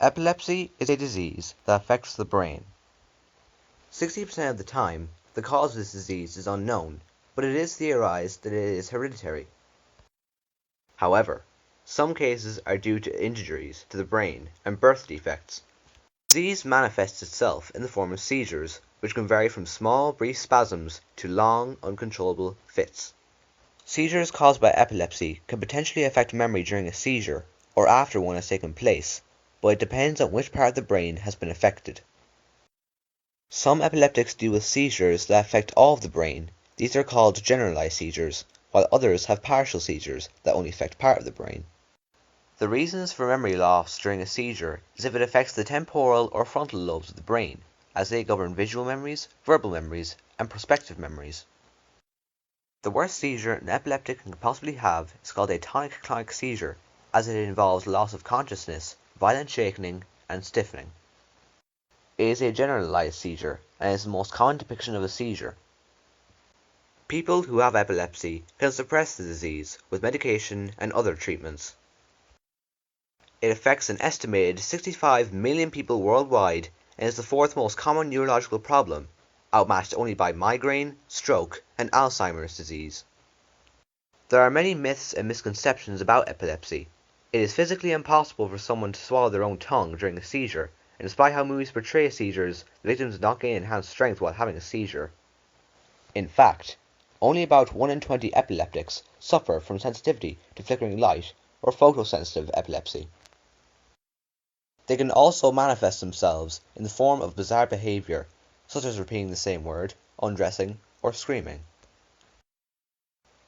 Epilepsy is a disease that affects the brain. 60% of the time, the cause of this disease is unknown, but it is theorized that it is hereditary. However, some cases are due to injuries to the brain and birth defects. The disease manifests itself in the form of seizures, which can vary from small, brief spasms to long, uncontrollable fits. Seizures caused by epilepsy can potentially affect memory during a seizure or after one has taken place, but it depends on which part of the brain has been affected. Some epileptics deal with seizures that affect all of the brain. These are called generalized seizures, while others have partial seizures that only affect part of the brain. The reasons for memory loss during a seizure is if it affects the temporal or frontal lobes of the brain, as they govern visual memories, verbal memories, and prospective memories. The worst seizure an epileptic can possibly have is called a tonic-clonic seizure, as it involves loss of consciousness, violent shaking, and stiffening. It is a generalized seizure, and is the most common depiction of a seizure. People who have epilepsy can suppress the disease with medication and other treatments. It affects an estimated 65 million people worldwide and is the fourth most common neurological problem, outmatched only by migraine, stroke, and Alzheimer's disease. There are many myths and misconceptions about epilepsy. It is physically impossible for someone to swallow their own tongue during a seizure, and despite how movies portray seizures, the victims do not gain enhanced strength while having a seizure. In fact, only about 1 in 20 epileptics suffer from sensitivity to flickering light or photosensitive epilepsy. They can also manifest themselves in the form of bizarre behavior, such as repeating the same word, undressing, or screaming.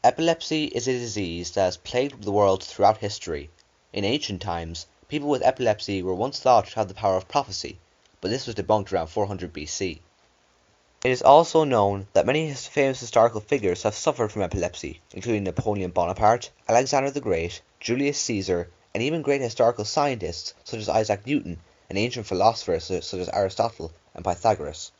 Epilepsy is a disease that has plagued the world throughout history. In ancient times, people with epilepsy were once thought to have the power of prophecy, but this was debunked around 400 BC. It is also known that many famous historical figures have suffered from epilepsy, including Napoleon Bonaparte, Alexander the Great, Julius Caesar, and even great historical scientists such as Isaac Newton and ancient philosophers such as Aristotle and Pythagoras.